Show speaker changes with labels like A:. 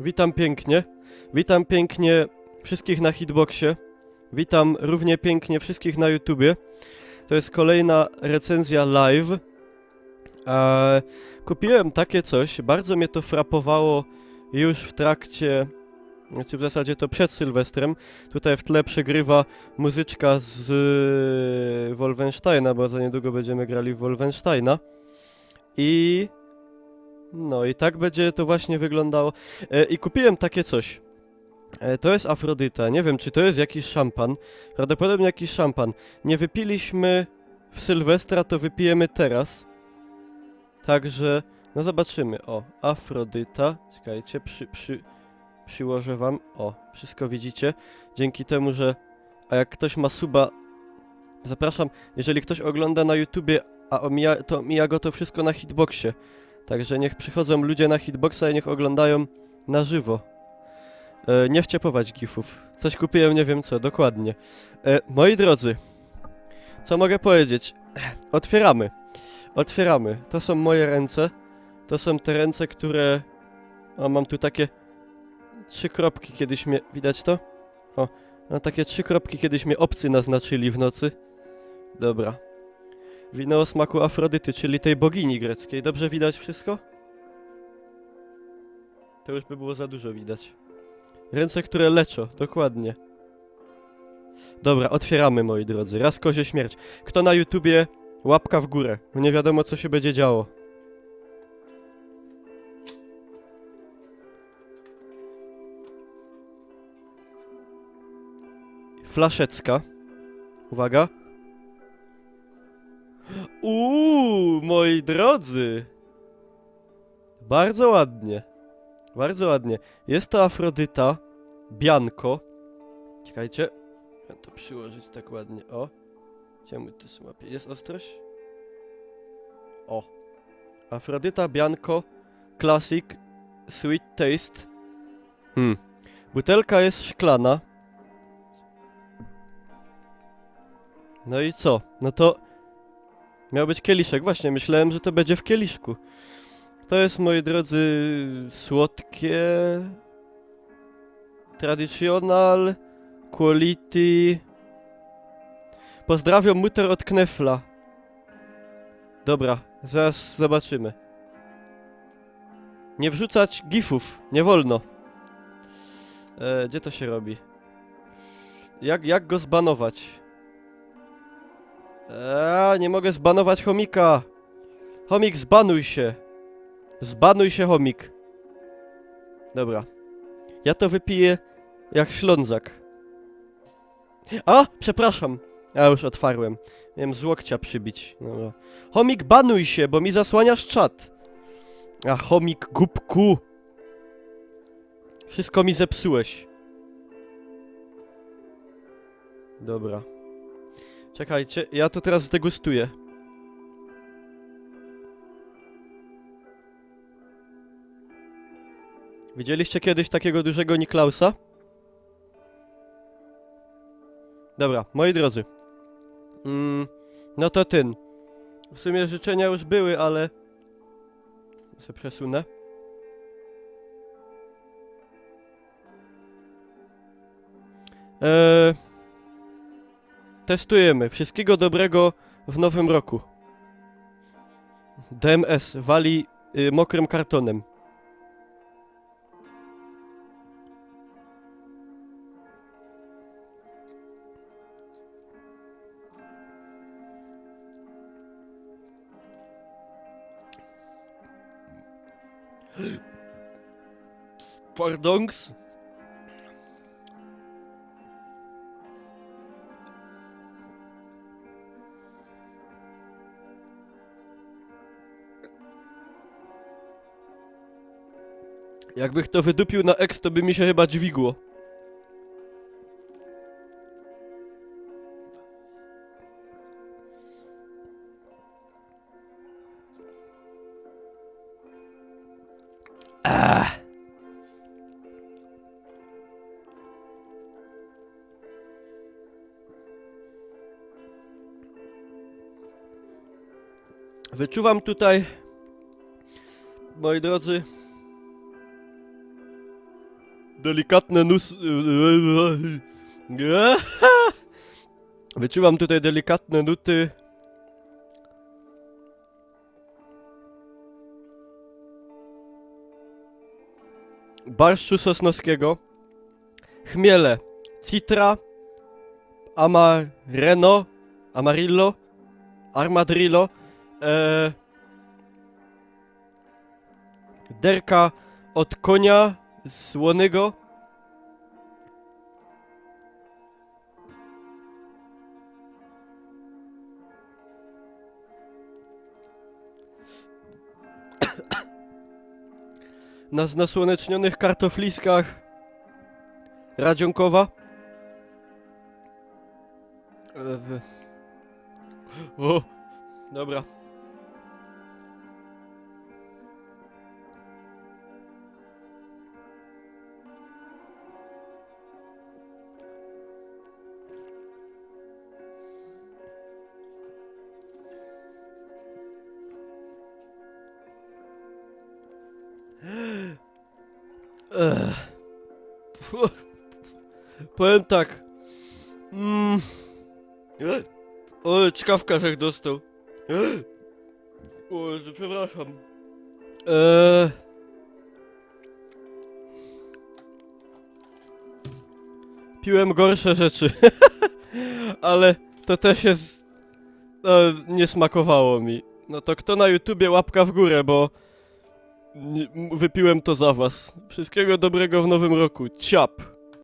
A: Witam pięknie. Witam pięknie wszystkich na Hitboxie. Witam równie pięknie wszystkich na YouTubie. To jest kolejna recenzja live. Kupiłem takie coś, bardzo mnie to frapowało już w trakcie, znaczy w zasadzie to przed Sylwestrem. Tutaj w tle przegrywa muzyczka z Wolfensteina, bo za niedługo będziemy grali w Wolfensteina. No i tak będzie to właśnie wyglądało. I kupiłem takie coś. To jest Afrodyta. Nie wiem, czy to jest jakiś szampan. Prawdopodobnie jakiś szampan. Nie wypiliśmy w Sylwestra, to wypijemy teraz. Także, no zobaczymy. O, Afrodyta. Czekajcie, przyłożę wam. O, wszystko widzicie. Dzięki temu, że... A jak ktoś ma suba... Zapraszam, jeżeli ktoś ogląda na YouTubie, a omija go to wszystko na Hitboxie. Także niech przychodzą ludzie na Hitboxa i niech oglądają na żywo. Nie wciepować gifów. Coś kupiłem, nie wiem co, dokładnie. Moi drodzy, co mogę powiedzieć? Otwieramy. Otwieramy. To są moje ręce. To są te ręce, które... O, mam tu takie 3 kropki, kiedyś mnie... Widać to? O, mam takie 3 kropki, kiedyś mnie obcy naznaczyli w nocy. Dobra. Wino o smaku Afrodyty, czyli tej bogini greckiej. Dobrze widać wszystko? To już by było za dużo widać. Ręce, które leczą, dokładnie. Dobra, otwieramy, moi drodzy. Raz kozie śmierć. Kto na YouTubie, łapka w górę. Bo nie wiadomo, co się będzie działo. Flaszecka. Uwaga. Moi drodzy. Bardzo ładnie. Bardzo ładnie. Jest to Afrodyta. Bianco. Czekajcie. Ja to przyłożyć tak ładnie. O. Czemu to słapie? Jest ostrość? O. Afrodyta Bianco Classic Sweet Taste. Butelka jest szklana. No i co? No to... Miał być kieliszek. Właśnie, myślałem, że to będzie w kieliszku. To jest, moi drodzy, słodkie... Traditional... Quality... Pozdrawiam Mutter od Knefla. Dobra, zaraz zobaczymy. Nie wrzucać gifów, nie wolno. Gdzie to się robi? Jak go zbanować? Nie mogę zbanować chomika. Chomik, zbanuj się. Zbanuj się, chomik. Dobra. Ja to wypiję jak ślązak. A, przepraszam. Ja już otwarłem. Miałem z łokcia przybić. Dobra. Chomik, banuj się, bo mi zasłaniasz czat. A, chomik, głupku. Wszystko mi zepsułeś. Dobra. Czekajcie, ja to teraz zdegustuję. Widzieliście kiedyś takiego dużego Niklausa? Dobra, moi drodzy. No to ten. W sumie życzenia już były, ale... Se przesunę. Testujemy. Wszystkiego dobrego w nowym roku. DMS wali mokrym kartonem. Pardons? Jakbych to wydupił na X, to by mi się chyba dźwigło. Wyczuwam tutaj, moi drodzy, delikatne Wyczułam tutaj delikatne nuty. Barszczu sosnowskiego. Chmiele. Citra. Amarillo. Armadrillo. Derka od konia słonego. Na nasłonecznionych kartofliskach radzionkowa. O, dobra. Powiem tak. O, czkawka żech dostał. O, Jezu, przepraszam. Piłem gorsze rzeczy. Ale to też jest... No, nie smakowało mi. No to kto na YouTubie łapka w górę, bo... Wypiłem to za was. Wszystkiego dobrego w nowym roku. Ciap!